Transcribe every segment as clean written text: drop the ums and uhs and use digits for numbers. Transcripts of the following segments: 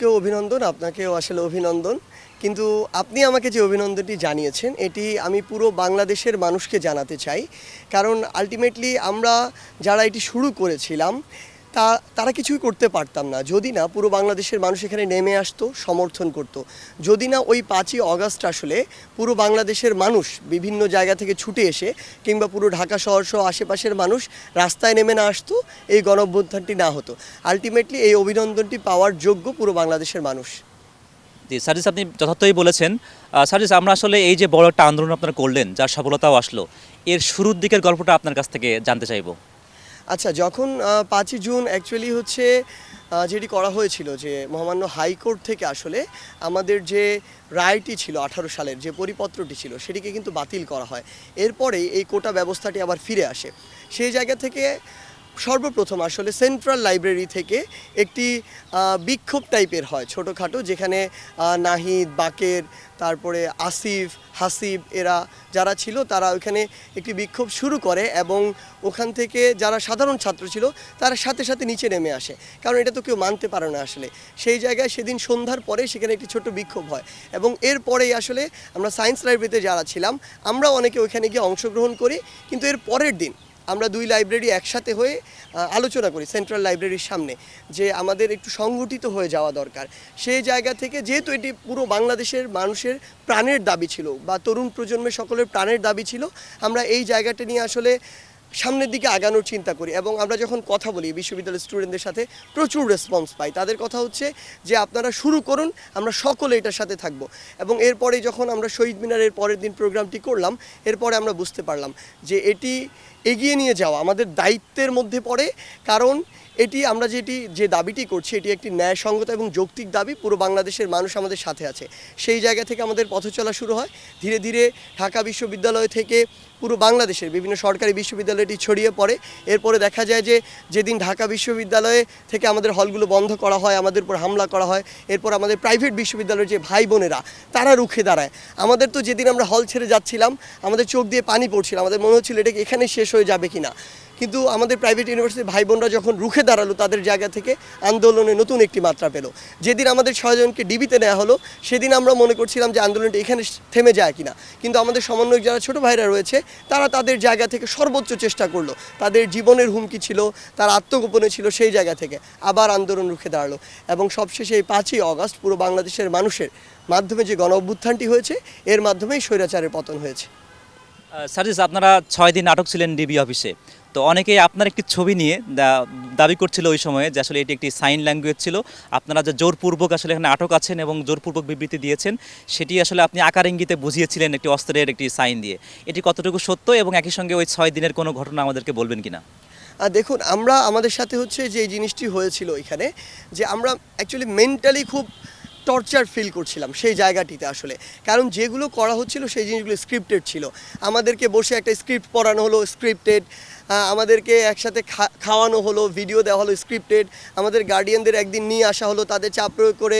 দর্শককেও অভিনন্দন, আপনাকেও আসলে অভিনন্দন। কিন্তু আপনি আমাকে যে অভিনন্দনটি জানিয়েছেন এটি আমি পুরো বাংলাদেশের মানুষকে জানাতে চাই। কারণ আল্টিমেটলি আমরা যারা এটি শুরু করেছিলাম তারা কিছুই করতে পারতাম না যদি না পুরো বাংলাদেশের মানুষ এখানে নেমে আসতো, সমর্থন করত। যদি না ওই 5ই অগাস্ট আসলে পুরো বাংলাদেশের মানুষ বিভিন্ন জায়গা থেকে ছুটে এসে কিংবা পুরো ঢাকা শহর সহ আশেপাশের মানুষ রাস্তায় নেমে না আসতো, এই গণঅভ্যুত্থানটি না হতো। আলটিমেটলি এই অভিনন্দনটি পাওয়ার যোগ্য পুরো বাংলাদেশের মানুষ। জি সার্জিস, আপনি যথার্থই বলেছেন। সার্জিস, আমরা আসলে এই যে বড় একটা আন্দোলন আপনারা করলেন, যার সফলতাও আসলো, এর শুরুর দিকের গল্পটা আপনার কাছ থেকে জানতে চাইবো। আচ্ছা, যখন 5ই জুন অ্যাকচুয়ালি হচ্ছে যেটি করা হয়েছিল যে মহামান্য হাইকোর্ট থেকে আসলে আমাদের যে রায়টি ছিল 18 সালের যে পরিপত্রটি ছিল সেটিকে কিন্তু বাতিল করা হয়। এরপরেই এই কোটা ব্যবস্থাটি আবার ফিরে আসে। সেই জায়গা থেকে সর্বপ্রথম আসলে সেন্ট্রাল লাইব্রেরি থেকে একটি বিক্ষোভ টাইপের হয় ছোটোখাটো, যেখানে নাহিদ, বাকের, তারপরে আসিফ, হাসিব এরা যারা ছিল তারা ওইখানে একটি বিক্ষোভ শুরু করে এবং ওখান থেকে যারা সাধারণ ছাত্র ছিল তারা সাথে সাথে নিচে নেমে আসে, কারণ এটা তো কেউ মানতে পারে না আসলে। সেই জায়গায় সেদিন সন্ধ্যার পরে সেখানে একটি ছোট্ট বিক্ষোভ হয় এবং এরপরেই আসলে আমরা সায়েন্স লাইব্রেরিতে যারা ছিলাম আমরা অনেকে ওইখানে গিয়ে অংশগ্রহণ করি। কিন্তু এর পরের দিন আমরা দুই লাইব্রেরি একসাথে হয়ে আলোচনা করি সেন্ট্রাল লাইব্রেরির সামনে যে আমাদের একটু সংগঠিত হয়ে যাওয়া দরকার। সেই জায়গা থেকে যেহেতু এটি পুরো বাংলাদেশের মানুষের প্রাণের দাবি ছিল বা তরুণ প্রজন্মের সকলের প্রাণের দাবি ছিল, আমরা এই জায়গাটা নিয়ে আসলে সামনের দিকে আগানোর চিন্তা করি। এবং আমরা যখন কথা বলি বিশ্ববিদ্যালয়ের স্টুডেন্টদের সাথে প্রচুর রেসপন্স পাই। তাদের কথা হচ্ছে যে আপনারা শুরু করুন, আমরা সকলে এটার সাথে থাকব। এবং এরপরে যখন আমরা শহীদ মিনারের পরের দিন প্রোগ্রামটি করলাম, এরপরে আমরা বুঝতে পারলাম যে এটি এগিয়ে নিয়ে যাওয়া আমাদের দায়িত্বের মধ্যে পড়ে। কারণ এটি আমরা যে দাবিটি করছি এটি একটি ন্যায়সঙ্গত এবং যৌক্তিক দাবি। পুরো বাংলাদেশের মানুষ আমাদের সাথে আছে। সেই জায়গা থেকে আমাদের পথ চলা শুরু হয়। ধীরে ধীরে ঢাকা বিশ্ববিদ্যালয় থেকে পুরো বাংলাদেশের বিভিন্ন সরকারি বিশ্ববিদ্যালয়টি ছড়িয়ে পড়ে। এরপরে দেখা যায় যে যেদিন ঢাকা বিশ্ববিদ্যালয়ে থেকে আমাদের হলগুলো বন্ধ করা হয়, আমাদের উপর হামলা করা হয়, এরপর আমাদের প্রাইভেট বিশ্ববিদ্যালয়ের যে ভাই বোনেরা তারা রুখে দাঁড়ায়। আমাদের তো যেদিন আমরা হল ছেড়ে যাচ্ছিলাম আমাদের চোখ দিয়ে পানি পড়ছিল, আমাদের মনে হচ্ছিল এটা কি এখানে শেষ হয়ে যাবে কিনা। কিন্তু আমাদের প্রাইভেট ইউনিভার্সিটির ভাই বোনরা যখন রুখে দাঁড়ালো তাদের জায়গা থেকে আন্দোলনে নতুন একটি মাত্রা পেল। যেদিন আমাদের 6 জনকে ডিবিতে নেওয়া হলো সেদিন আমরা মনে করছিলাম যে আন্দোলনটা এখানে থেমে যায় কিনা, কিন্তু আমাদের সমন্বয়ক যারা ছোটো ভাইরা রয়েছে তারা তাদের জায়গা থেকে সর্বোচ্চ চেষ্টা করলো। তাদের জীবনের হুমকি ছিল, তার আত্মগোপনে ছিল, সেই জায়গা থেকে আবার আন্দোলন রুখে দাঁড়ালো। এবং সবশেষে এই 5ই অগাস্ট পুরো বাংলাদেশের মানুষের মাধ্যমে যে গণ অভ্যুত্থানটি হয়েছে এর মাধ্যমেই স্বৈরাচারের পতন হয়েছে। সার্জিস, আপনারা 6 দিন আটক ছিলেন ডিবি অফিসে। তো অনেকেই আপনার একটি ছবি নিয়ে দাবি করছিল ওই সময়ে যে আসলে এটি একটি সাইন ল্যাঙ্গুয়েজ ছিল। আপনারা যে জোরপূর্বক আসলে এখানে আটক আছেন এবং জোরপূর্বক বিবৃতি দিয়েছেন সেটি আসলে আপনি আকার ইঙ্গিতে বুঝিয়েছিলেন একটি অস্ত্রের একটি সাইন দিয়ে। এটি কতটুকু সত্য এবং একই সঙ্গে ওই 6 দিনের কোনো ঘটনা আমাদেরকে বলবেন কিনা? দেখুন, আমাদের সাথে হচ্ছে যে জিনিসটি হয়েছিল এখানে, যে আমরা অ্যাকচুয়ালি মেন্টালি খুব টর্চার ফিল করছিলাম সেই জায়গাটিতে আসলে। কারণ যেগুলো করা হচ্ছিল সেই জিনিসগুলো স্ক্রিপ্টেড ছিল। আমাদেরকে বসে একটা স্ক্রিপ্ট পড়ানো হলো, স্ক্রিপ্টেড। আমাদেরকে একসাথে খাওয়ানো হলো, ভিডিও দেওয়া হলো, স্ক্রিপ্টেড। আমাদের গার্ডিয়ানদের একদিন নিয়ে আসা হলো, তাদের চাপ প্রয়োগ করে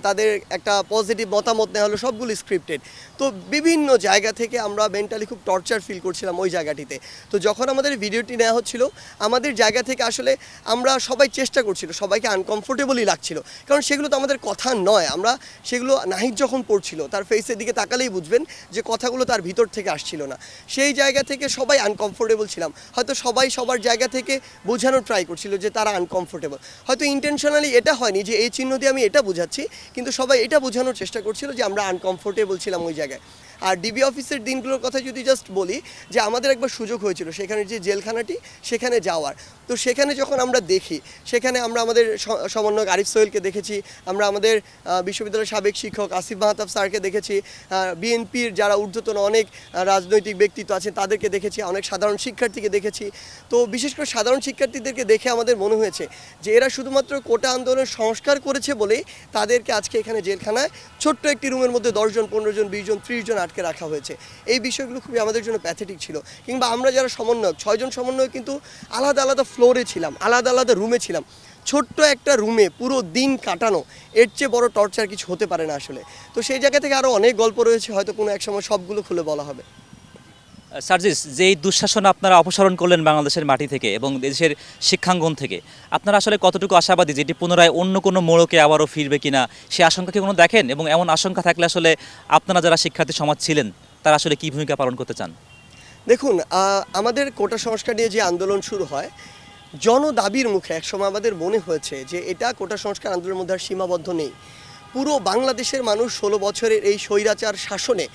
তাদের একটা পজিটিভ মতামত নেওয়া হলো, সবগুলো স্ক্রিপ্টেড। তো বিভিন্ন জায়গা থেকে আমরা মেন্টালি খুব টর্চার ফিল করছিলাম ওই জায়গাটিতে। তো যখন আমাদের ভিডিওটি নেওয়া হচ্ছিল আমাদের জায়গা থেকে আসলে আমরা সবাই চেষ্টা করছিল, সবাইকে আনকমফোর্টেবলই লাগছিল, কারণ সেগুলো তো আমাদের কথা নয়। আমরা সেগুলো নাহিদ যখন পড়ছিল তার ফেসের দিকে তাকালেই বুঝবেন যে কথাগুলো তার ভিতর থেকে আসছিল না। সেই জায়গা থেকে সবাই আনকমফোর্টেবল ছিলাম। হয়তো সবাই সবার জায়গা থেকে বোঝানোর ট্রাই করছিল যে তারা আনকমফোর্টেবল। হয়তো ইন্টেনশনালি এটা হয়নি যে এই চিহ্ন দিয়ে আমি এটা বোঝাচ্ছি, কিন্তু সবাই এটা বোঝানোর চেষ্টা করছিল যে আমরা আনকমফোর্টেবল ছিলাম ওই জায়গায়। আর ডিবি অফিসের দিনগুলোর কথা যদি জাস্ট বলি, যে আমাদের একবার সুযোগ হয়েছিল সেখানে যে জেলখানাটি সেখানে যাওয়ার। তো সেখানে যখন আমরা দেখি, সেখানে আমরা আমাদের সমন্বয়ক আরিফ সোহেলকে দেখেছি, আমরা আমাদের বিশ্ববিদ্যালয়ের সাবেক শিক্ষক আসিফ মাহতাব স্যারকে দেখেছি, বিএনপির যারা ঊর্ধ্বতন অনেক রাজনৈতিক ব্যক্তিত্ব আছেন তাদেরকে দেখেছি, অনেক সাধারণ শিক্ষার্থীকে দেখেছি। তো বিশেষ করে সাধারণ শিক্ষার্থীদেরকে দেখে আমাদের মনে হয়েছে যে এরা শুধুমাত্র কোটা আন্দোলনের সংস্কার করেছে বলেই তাদেরকে আজকে এখানে জেলখানায় ছোট্ট একটি রুমের মধ্যে 10 জন, 15 জন, 20 জন, 30 জন আটকে রাখা হয়েছে। এই বিষয়গুলো খুবই আমাদের জন্য প্যাথেটিক ছিল। কিংবা আমরা যারা সমন্বয়ক, 6 জন সমন্বয়ক কিন্তু আলাদা আলাদা ফ্লোরে ছিলাম, আলাদা আলাদা রুমে ছিলাম। ছোট্ট একটা রুমে পুরো দিন কাটানো, এর চেয়ে বড় টর্চার কিছু হতে পারে না আসলে। তো সেই জায়গা থেকে আরও অনেক গল্প রয়েছে, হয়তো কোনো এক সময় সবগুলো খুলে বলা হবে। সার্জিস, যেই দুঃশাসন আপনারা অপসারণ করলেন বাংলাদেশের মাটি থেকে এবং দেশের শিক্ষাঙ্গন থেকে, আপনারা আসলে কতটুকু আশাবাদী যে এটি পুনরায় অন্য কোনো মোড়কে আবারও ফিরবে কিনা, সে আশঙ্কা কি কোনো দেখেন? এবং এমন আশঙ্কা থাকলে আসলে আপনারা যারা শিক্ষার্থী সমাজ ছিলেন তারা আসলে কী ভূমিকা পালন করতে চান? দেখুন, আমাদের কোটা সংস্কার নিয়ে যে আন্দোলন শুরু হয়, জনদাবির মুখে একসময় আমাদের মনে হয়েছে যে এটা কোটা সংস্কার আন্দোলনের মধ্যে আর সীমাবদ্ধ নেই। পুরো বাংলাদেশের মানুষ 16 বছরের এই স্বৈরাচার শাসনে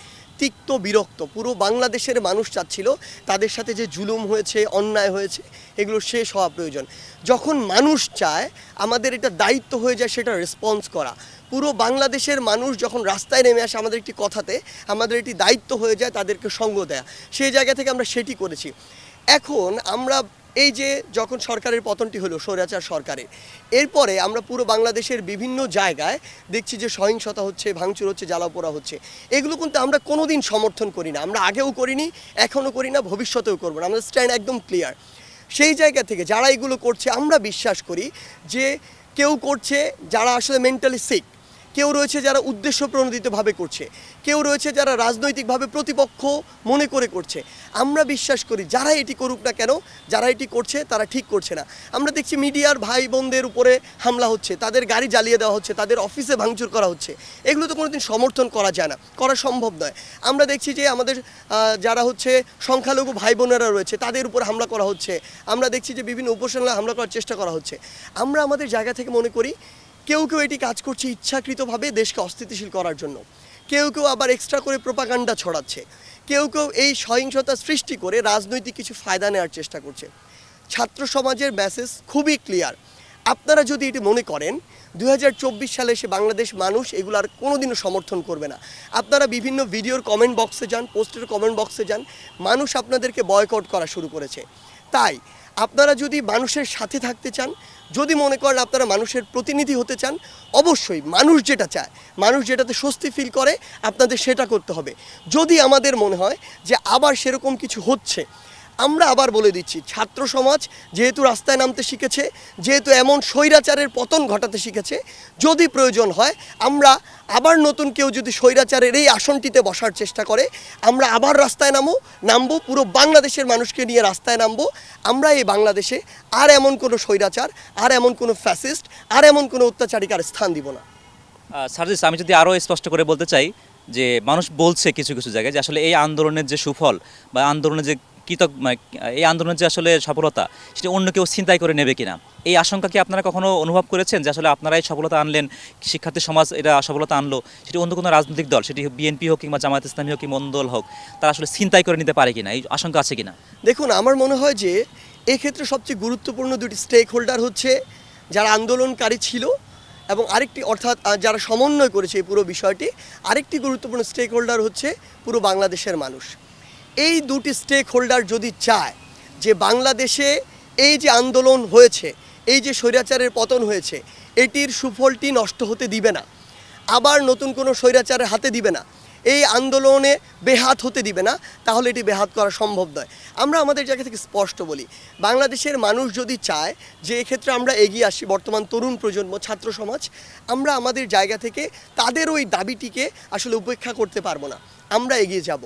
তিক্ত বিরক্ত। পুরো বাংলাদেশের মানুষ চাচ্ছিল তাদের সাথে যে জুলুম হয়েছে, অন্যায় হয়েছে, এগুলো শেষ হওয়া প্রয়োজন। যখন মানুষ চায়, আমাদের এটা দায়িত্ব হয়ে যায় সেটা রেসপন্স করা। পুরো বাংলাদেশের মানুষ যখন রাস্তায় নেমে আসে আমাদের একটি কথাতে, আমাদের একটি দায়িত্ব হয়ে যায় তাদেরকে সঙ্গ দেয়া। সেই জায়গা থেকে আমরা সেটি করেছি। এখন আমরা এই যে যখন সরকারের পতনটি হলো স্বৈরাচার সরকারের, এরপরে আমরা পুরো বাংলাদেশের বিভিন্ন জায়গায় দেখছি যে সহিংসতা হচ্ছে, ভাঙচুর হচ্ছে, জ্বালাপোড়া হচ্ছে। এগুলো কিন্তু আমরা কোনোদিন সমর্থন করি না, আমরা আগেও করিনি, এখনও করি না, ভবিষ্যতেও করবো না। আমাদের স্ট্যান্ড একদম ক্লিয়ার। সেই জায়গা থেকে যারা এগুলো করছে, আমরা বিশ্বাস করি যে কেউ করছে যারা আসলে মেন্টালি সিক, কেউ রয়েছে যারা উদ্দেশ্য প্রণোদিতভাবে করছে, কেউ রয়েছে যারা রাজনৈতিকভাবে প্রতিপক্ষ মনে করে করছে। আমরা বিশ্বাস করি যারা এটি করুক না কেন, যারা এটি করছে তারা ঠিক করছে না। আমরা দেখছি মিডিয়ার ভাই বোনদের উপরে হামলা হচ্ছে, তাদের গাড়ি জ্বালিয়ে দেওয়া হচ্ছে, তাদের অফিসে ভাঙচুর করা হচ্ছে। এগুলো তো কোনোদিন সমর্থন করা যায় না, করা সম্ভব নয়। আমরা দেখছি যে আমাদের যারা হচ্ছে সংখ্যালঘু ভাই বোনেরা রয়েছে তাদের উপর হামলা করা হচ্ছে। আমরা দেখছি যে বিভিন্ন উপাসনায় হামলা করার চেষ্টা করা হচ্ছে। আমরা আমাদের জায়গা থেকে মনে করি কেউ কেউ এটি কাজ করছে ইচ্ছাকৃতভাবে দেশকে অস্থিতিশীল করার জন্য, কেউ কেউ আবার এক্সট্রা করে প্রোপাগান্ডা ছড়াচ্ছে, কেউ কেউ এই সহিংসতা সৃষ্টি করে রাজনৈতিক কিছু ফায়দা নেওয়ার চেষ্টা করছে। ছাত্র সমাজের মেসেজ খুবই ক্লিয়ার। আপনারা যদি এটি মনে করেন 2024 সালে এসে বাংলাদেশ মানুষ এগুলো আর কোনোদিনও সমর্থন করবে না। আপনারা বিভিন্ন ভিডিওর কমেন্ট বক্সে যান, পোস্টের কমেন্ট বক্সে যান, মানুষ আপনাদেরকে বয়কট করা শুরু করেছে। তাই আপনারা যদি মানুষের সাথে থাকতে চান, যদি মনে করেন আপনারা মানুষের প্রতিনিধি হতে চান, অবশ্যই মানুষ যেটা চায়, মানুষ যেটাতে স্বস্তি ফিল করে, আপনাদের সেটা করতে হবে। যদি আমাদের মনে হয় যে আবার সেরকম কিছু হচ্ছে, আমরা আবার বলে দিচ্ছি, ছাত্র সমাজ যেহেতু রাস্তায় নামতে শিখেছে, যেহেতু এমন স্বৈরাচারের পতন ঘটাতে শিখেছে, যদি প্রয়োজন হয় আমরা আবার নতুন কেউ যদি স্বৈরাচারের এই আসনটিতে বসার চেষ্টা করে, আমরা আবার রাস্তায় নামবো, পুরো বাংলাদেশের মানুষকে নিয়ে রাস্তায় নামবো। আমরা এই বাংলাদেশে আর এমন কোনো স্বৈরাচার, আর এমন কোনো ফ্যাসিস্ট, আর এমন কোনো অত্যাচারিকার স্থান দিব না। সার্জিস, আমি যদি আরও স্পষ্ট করে বলতে চাই যে মানুষ বলছে কিছু কিছু জায়গায় যে আসলে এই আন্দোলনের যে সুফল বা আন্দোলনের যে এই আন্দোলনের যে আসলে সফলতা, সেটা অন্য কেউ ছিনতাই করে নেবে কিনা, এই আশঙ্কা কি আপনারা কখনো অনুভব করেছেন যে আসলে আপনারাই সফলতা আনলেন, শিক্ষার্থী সমাজ এটা সফলতা আনলো, সেটি অন্য কোনো রাজনৈতিক দল, সেটি বিএনপি হোক কিংবা জামায়াত ইসলামী হোক কিংবা অন্য দল হোক, তারা আসলে ছিনতাই করে নিতে পারে কিনা, এই আশঙ্কা আছে কিনা? দেখুন, আমার মনে হয় যে এক্ষেত্রে সবচেয়ে গুরুত্বপূর্ণ দুটি স্টেক হোল্ডার হচ্ছে যারা আন্দোলনকারী ছিল এবং আরেকটি, অর্থাৎ যারা সমন্বয় করেছে এই পুরো বিষয়টি, আরেকটি গুরুত্বপূর্ণ স্টেক হোল্ডার হচ্ছে পুরো বাংলাদেশের মানুষ। এই দুটি স্টেক হোল্ডার যদি চায় যে বাংলাদেশে এই যে আন্দোলন হয়েছে, এই যে স্বৈরাচারের পতন হয়েছে, এটির সুফলটি নষ্ট হতে দিবে না, আবার নতুন কোনো স্বৈরাচারের হাতে দিবে না, এই আন্দোলনে বেহাত হতে দিবে না, তাহলে এটি বেহাত করা সম্ভব নয়। আমরা আমাদের জায়গা থেকে স্পষ্ট বলি, বাংলাদেশের মানুষ যদি চায় যে এক্ষেত্রে আমরা এগিয়ে আসি, বর্তমান তরুণ প্রজন্ম, ছাত্র সমাজ, আমরা আমাদের জায়গা থেকে তাদের ওই দাবিটিকে আসলে উপেক্ষা করতে পারবো না, আমরা এগিয়ে যাব।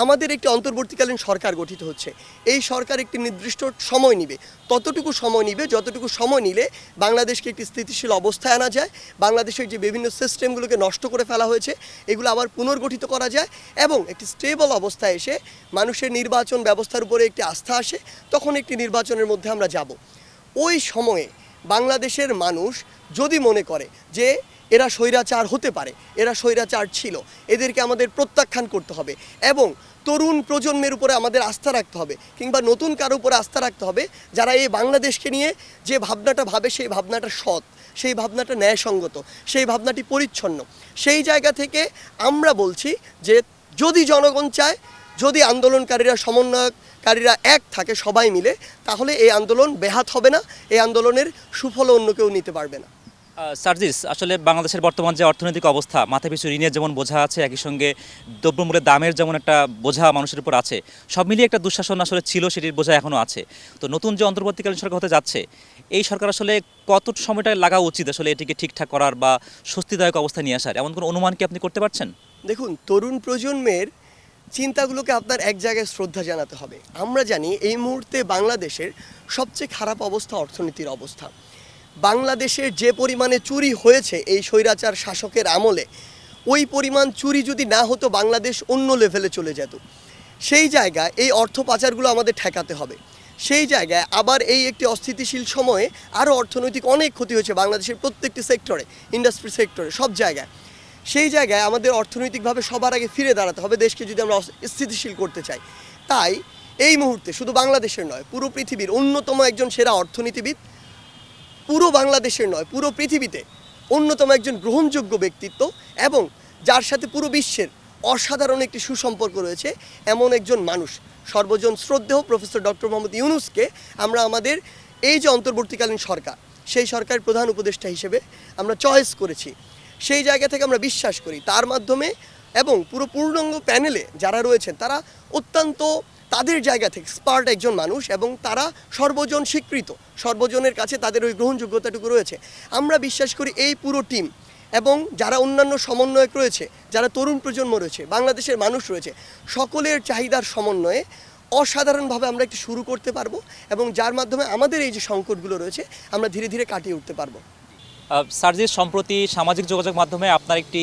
আমাদের একটি অন্তর্বর্তীকালীন সরকার গঠিত হচ্ছে, এই সরকার একটি নির্দিষ্ট সময় নিবে, ততটুকু সময় নিবে যতটুকু সময় নিলে বাংলাদেশকে একটি স্থিতিশীল অবস্থায় আনা যায়, বাংলাদেশের যে বিভিন্ন সিস্টেমগুলোকে নষ্ট করে ফেলা হয়েছে এগুলো আবার পুনর্গঠিত করা যায় এবং একটি স্টেবল অবস্থায় এসে মানুষের নির্বাচন ব্যবস্থার উপরে একটি আস্থা আসে, তখন একটি নির্বাচনের মধ্যে আমরা যাব। ওই সময়ে বাংলাদেশের মানুষ যদি মনে করে যে এরা স্বৈরাচার হতে পারে, এরা স্বৈরাচার ছিল, এদেরকে আমাদের প্রত্যাখ্যান করতে হবে এবং তরুণ প্রজন্মের উপরে আমাদের আস্থা রাখতে হবে, কিংবা নতুন কারো উপরে আস্থা রাখতে হবে যারা এই বাংলাদেশকে নিয়ে যে ভাবনাটা ভাবে, সেই ভাবনাটা সৎ, সেই ভাবনাটা ন্যায়সঙ্গত, সেই ভাবনাটি পরিচ্ছন্ন। সেই জায়গা থেকে আমরা বলছি যে যদি জনগণ চায়, যদি আন্দোলনকারীরা, সমন্বয়কারীরা এক থাকে সবাই মিলে, তাহলে এই আন্দোলন বেহাত হবে না, এই আন্দোলনের সুফল অন্য কেউ নিতে পারবে না। সার্জিস, আসলে বাংলাদেশের বর্তমান যে অর্থনৈতিক অবস্থা, মাথাপিছু ঋণের যেমন বোঝা আছে, একই সঙ্গে দ্রব্যমূল্যের দামের যেমন একটা বোঝা মানুষের উপর আছে, সব মিলিয়ে একটা দুঃশাসন আসলে ছিল, সেটির বোঝা এখনও আছে। তো নতুন যে অন্তর্বর্তীকালীন সরকার হতে যাচ্ছে, এই সরকার আসলে কত সময়টা লাগা উচিত আসলে এটিকে ঠিকঠাক করার বা স্বস্তিদায়ক অবস্থা নিয়ে আসার, এমন কোনো অনুমান কি আপনি করতে পারছেন? দেখুন, তরুণ প্রজন্মের চিন্তাগুলোকে আপনার এক জায়গায় শ্রদ্ধা জানাতে হবে। আমরা জানি এই মুহূর্তে বাংলাদেশের সবচেয়ে খারাপ অবস্থা অর্থনীতির অবস্থা। বাংলাদেশের যে পরিমাণে চুরি হয়েছে এই স্বৈরাচার শাসকের আমলে, ওই পরিমাণ চুরি যদি না হতো বাংলাদেশ অন্য লেভেলে চলে যেত। সেই জায়গায় এই অর্থ পাচারগুলো আমাদের ঠেকাতে হবে। সেই জায়গায় আবার এই একটি অস্থিতিশীল সময়ে আরও অর্থনৈতিক অনেক ক্ষতি হয়েছে বাংলাদেশের প্রত্যেকটি সেক্টরে, ইন্ডাস্ট্রি সেক্টরে, সব জায়গায়। সেই জায়গায় আমাদের অর্থনৈতিকভাবে সবার আগে ফিরে দাঁড়াতে হবে দেশকে যদি আমরা স্থিতিশীল করতে চাই। তাই এই মুহূর্তে শুধু বাংলাদেশের নয়, পুরো পৃথিবীর অন্যতম একজন সেরা অর্থনীতিবিদ, পুরো বাংলাদেশের নয় পুরো পৃথিবীতে অন্যতম একজন গ্রহণযোগ্য ব্যক্তিত্ব এবং যার সাথে পুরো বিশ্বের অসাধারণ একটি সুসম্পর্ক রয়েছে এমন একজন মানুষ, সর্বজন শ্রদ্ধেয় প্রফেসর ডক্টর মোহাম্মদ ইউনূসকে আমরা আমাদের এই যে অন্তর্বর্তীকালীন সরকার, সেই সরকারের প্রধান উপদেষ্টা হিসেবে আমরা চয়েস করেছি। সেই জায়গা থেকে আমরা বিশ্বাস করি তার মাধ্যমে এবং পুরো পূর্ণাঙ্গ প্যানেলে যারা রয়েছেন তারা অত্যন্ত তাদের জায়গা থেকে স্পার্ট একজন মানুষ এবং তারা সর্বজন স্বীকৃত, সর্বজনের কাছে তাদের ওই গ্রহণযোগ্যতাটুকু রয়েছে। আমরা বিশ্বাস করি এই পুরো টিম এবং যারা অন্যান্য সমন্বয়ক রয়েছে, যারা তরুণ প্রজন্ম রয়েছে, বাংলাদেশের মানুষ রয়েছে, সকলের চাহিদার সমন্বয়ে অসাধারণভাবে আমরা একটু শুরু করতে পারবো এবং যার মাধ্যমে আমাদের এই যে সংকটগুলো রয়েছে আমরা ধীরে ধীরে কাটিয়ে উঠতে পারবো। সার্জিস, সম্প্রতি সামাজিক যোগাযোগ মাধ্যমে আপনার একটি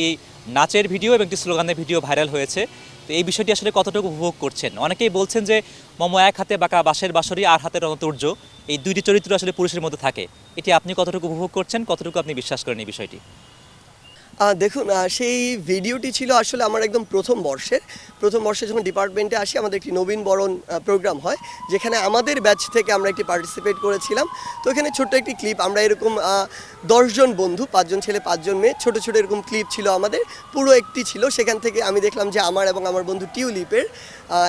নাচের ভিডিও এবং একটি স্লোগানের ভিডিও ভাইরাল হয়েছে। তো এই বিষয়টি আসলে কতটুকু উপভোগ করছেন? অনেকেই বলছেন যে মম এক হাতে বাঁকা বাঁশের বাঁশরি আর হাতে রণতুর্য, এই দুইটি চরিত্র আসলে পুরুষের মধ্যে থাকে। এটি আপনি কতটুকু উপভোগ করছেন, কতটুকু আপনি বিশ্বাস করেন এই বিষয়টি? দেখুন, সেই ভিডিওটি ছিল আসলে আমার একদম প্রথম বর্ষে যখন ডিপার্টমেন্টে আসি আমাদের একটি নবীন বরণ প্রোগ্রাম হয়, যেখানে আমাদের ব্যাচ থেকে আমরা একটি পার্টিসিপেট করেছিলাম। তো এখানে ছোট্ট একটি ক্লিপ, আমরা এরকম 10 জন বন্ধু, 5 জন ছেলে 5 জন মেয়ে, ছোট ছোট এরকম ক্লিপ ছিল আমাদের, পুরো একটি ছিল। সেখান থেকে আমি দেখলাম যে আমার এবং আমার বন্ধু টিউলিপের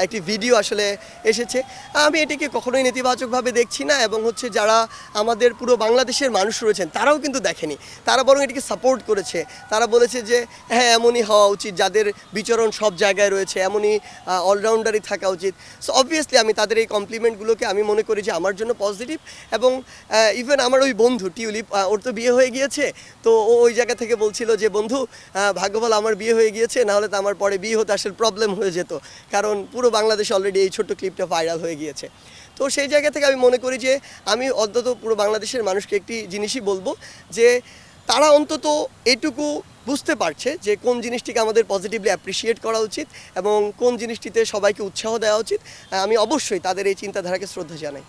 একটি ভিডিও আসলে এসেছে। আমি এটিকে কখনোই নেতিবাচকভাবে দেখছি না এবং হচ্ছে যারা আমাদের পুরো বাংলাদেশের মানুষ রয়েছেন তারাও কিন্তু দেখেনি, তারা বরং এটিকে সাপোর্ট করেছে। তারা বলেছে যে হ্যাঁ, এমনই হওয়া উচিত, যাদের বিচরণ সব জায়গায় রয়েছে এমনই অলরাউন্ডারই থাকা উচিত। সো অবভিয়াসলি আমি তাদের এই কমপ্লিমেন্টগুলোকে আমি মনে করি যে আমার জন্য পজিটিভ। এবং ইভেন আমার ওই বন্ধু টিউলিপ, ওর তো বিয়ে হয়ে গিয়েছে, তো ও ওই জায়গা থেকে বলছিল যে বন্ধু ভাগ্য ভালো আমার বিয়ে হয়ে গিয়েছে, নাহলে তো আমার পরে বিয়ে হতে আসলে প্রবলেম হয়ে যেত, কারণ পুরো বাংলাদেশে অলরেডি এই ছোট্ট ক্লিপটা ভাইরাল হয়ে গিয়েছে। তো সেই জায়গা থেকে আমি মনে করি যে আমি অন্তত পুরো বাংলাদেশের মানুষকে একটি জিনিসই বলবো যে তারা অন্তত এটুকু বুঝতে পারছে যে কোন জিনিসটিকে আমাদের পজিটিভলি অ্যাপ্রিসিয়েট করা উচিত এবং কোন জিনিসটিতে সবাইকে উৎসাহ দেওয়া উচিত। আমি অবশ্যই তাদের এই চিন্তাধারাকে শ্রদ্ধা জানাই।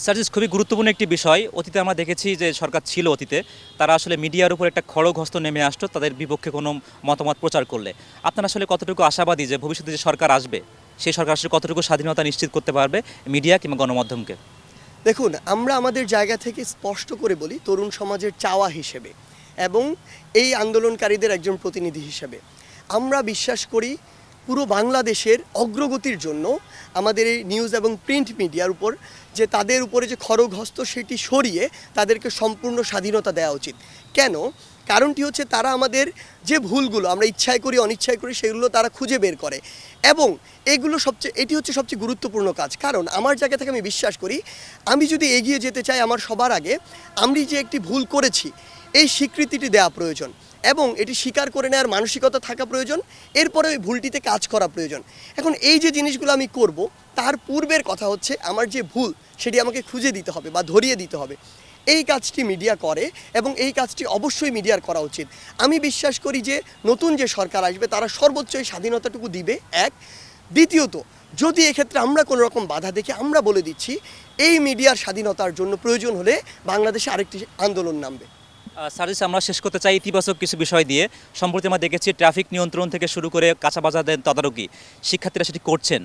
সার্জিস, খুবই গুরুত্বপূর্ণ একটি বিষয়। অতীতে আমরা দেখেছি যে সরকার ছিল অতীতে, তারা আসলে মিডিয়ার উপর একটা খড়গ হস্ত নেমে আসতো তাদের বিপক্ষে কোনো মতামত প্রচার করলে। আপনারা আসলে কতটুকু আশাবাদী যে ভবিষ্যতে যে সরকার আসবে সেই সরকার আসলে কতটুকু স্বাধীনতা নিশ্চিত করতে পারবে মিডিয়া কিংবা গণমাধ্যমকে? দেখুন, আমরা আমাদের জায়গা থেকে স্পষ্ট করে বলি, তরুণ সমাজের চাওয়া হিসেবে এবং এই আন্দোলনকারীদের একজন প্রতিনিধি হিসেবে আমরা বিশ্বাস করি পুরো বাংলাদেশের অগ্রগতির জন্য আমাদের এই নিউজ এবং প্রিন্ট মিডিয়ার উপর যে তাদের উপরে যে খড়গ হস্ত সেটি সরিয়ে তাদেরকে সম্পূর্ণ স্বাধীনতা দেওয়া উচিত। কেন? কারণটি হচ্ছে তারা আমাদের যে ভুলগুলো আমরা ইচ্ছায় করি অনিচ্ছায় করি সেগুলো তারা খুঁজে বের করে এবং এটি হচ্ছে সবচেয়ে গুরুত্বপূর্ণ কাজ। কারণ আমার জায়গা থেকে আমি বিশ্বাস করি আমি যদি এগিয়ে যেতে চাই আমার সবার আগে আমি যে একটি ভুল করেছি এই স্বীকৃতিটি দেওয়া প্রয়োজন এবং এটি স্বীকার করে নেওয়ার মানসিকতা থাকা প্রয়োজন, এরপরে ওই ভুলটিতে কাজ করা প্রয়োজন। এখন এই যে জিনিসগুলো আমি করব তার পূর্বের কথা হচ্ছে আমার যে ভুল সেটি আমাকে খুঁজে দিতে হবে বা ধরিয়ে দিতে হবে। এই কাজটি মিডিয়া করে এবং এই কাজটি অবশ্যই মিডিয়ার করা উচিত। আমি বিশ্বাস করি যে নতুন যে সরকার আসবে তারা সর্বোচ্চ এই স্বাধীনতাটুকু দিবে, এক। দ্বিতীয়ত, যদি এক্ষেত্রে আমরা কোনো রকম বাধা দেখি আমরা বলে দিচ্ছি এই মিডিয়ার স্বাধীনতার জন্য প্রয়োজন হলে বাংলাদেশে আরেকটি আন্দোলন নামবে। সার্জিস, আমরা শেষ করতে চাই ইতিবাচক কিছু বিষয় দিয়ে। সম্প্রতি আমরা দেখেছি ট্রাফিক নিয়ন্ত্রণ থেকে শুরু করে কাঁচা বাজারের তদারকি শিক্ষার্থীরা সেটি করছেন।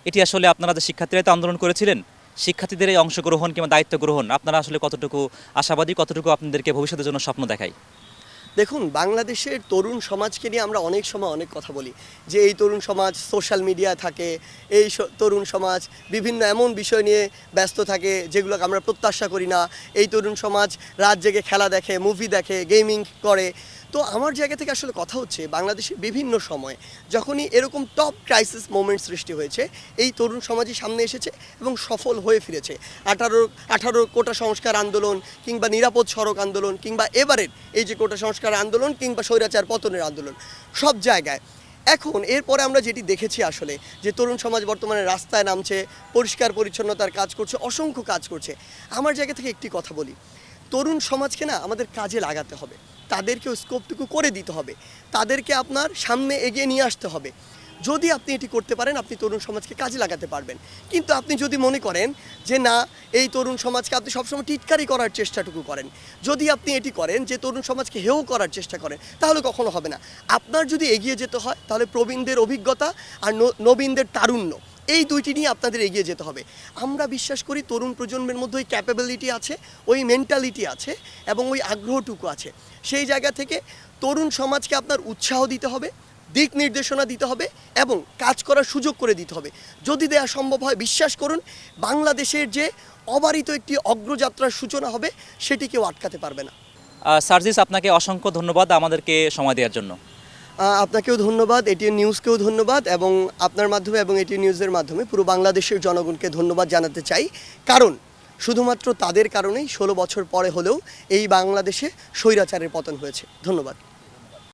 এটি আসলে আপনারা যে শিক্ষার্থীরা তো আন্দোলন করেছিলেন, শিক্ষার্থীদের এই অংশগ্রহণ কিংবা দায়িত্ব গ্রহণ আপনারা আসলে কতটুকু আশাবাদী, কতটুকু আপনাদেরকে ভবিষ্যতের জন্য স্বপ্ন দেখায়? দেখুন, বাংলাদেশের তরুণ সমাজকে নিয়ে আমরা অনেক সময় অনেক কথা বলি যে এই তরুণ সমাজ সোশ্যাল মিডিয়া থাকে, এই তরুণ সমাজ বিভিন্ন এমন বিষয় নিয়ে ব্যস্ত থাকে যেগুলোকে আমরা প্রত্যাশা করি না, এই তরুণ সমাজ রাত জেগে খেলা দেখে, মুভি দেখে, গেমিং করে। তো আমার জায়গা থেকে আসলে কথা হচ্ছে বাংলাদেশের বিভিন্ন সময় যখনই এরকম টপ ক্রাইসিস মোমেন্ট সৃষ্টি হয়েছে এই তরুণ সমাজই সামনে এসেছে এবং সফল হয়ে ফিরেছে। 18 কোটা সংস্কার আন্দোলন কিংবা নিরাপদ সড়ক আন্দোলন কিংবা এবারের এই যে কোটা সংস্কার আন্দোলন কিংবা স্বৈরাচার পতনের আন্দোলন, সব জায়গায় এখন এরপরে আমরা যেটি দেখেছি আসলে যে তরুণ সমাজ বর্তমানে রাস্তায় নামছে, পরিষ্কার পরিচ্ছন্নতার কাজ করছে, অসংখ্য কাজ করছে। আমার জায়গা থেকে একটি কথা বলি, তরুণ সমাজকে না আমাদের কাজে লাগাতে হবে, তাদেরকেও স্কোপটুকু করে দিতে হবে, তাদেরকে আপনার সামনে এগিয়ে নিয়ে আসতে হবে। যদি আপনি এটি করতে পারেন আপনি তরুণ সমাজকে কাজে লাগাতে পারবেন। কিন্তু আপনি যদি মনে করেন যে না, এই তরুণ সমাজকে আপনি সবসময় টিটকারি করার চেষ্টাটুকু করেন, যদি আপনি এটি করেন যে তরুণ সমাজকে হেও করার চেষ্টা করেন, তাহলে কখনো হবে না। আপনার যদি এগিয়ে যেতে হয় তাহলে প্রবীণদের অভিজ্ঞতা আর নবীনদের তারুণ্য, এই দুইটি নিয়ে আপনাদের এগিয়ে যেতে হবে। আমরা বিশ্বাস করি তরুণ প্রজন্মের মধ্যে ওই ক্যাপাবিলিটি আছে, ওই মেন্টালিটি আছে এবং ওই আগ্রহটুকু আছে। সেই জায়গা থেকে তরুণ সমাজকে আপনার উৎসাহ দিতে হবে, দিক নির্দেশনা দিতে হবে এবং কাজ করার সুযোগ করে দিতে হবে। যদি দেয়া সম্ভব হয়, বিশ্বাস করুন বাংলাদেশের যে অবারিত একটি অগ্রযাত্রার সূচনা হবে সেটি কেউ আটকাতে পারবে না। সার্জিস, আপনাকে অসংখ্য ধন্যবাদ আমাদেরকে সময় দেওয়ার জন্য। আপনাকেও ধন্যবাদ, এটিএন নিউজকেও ধন্যবাদ এবং আপনার মাধ্যমে এবং এটিএন নিউজের মাধ্যমে পুরো বাংলাদেশের জনগণকে ধন্যবাদ জানাতে চাই। কারণ শুধুমাত্র তাদের কারণেই 16 বছর পরে হলেও এই বাংলাদেশে স্বৈরাচারের পতন হয়েছে। ধন্যবাদ।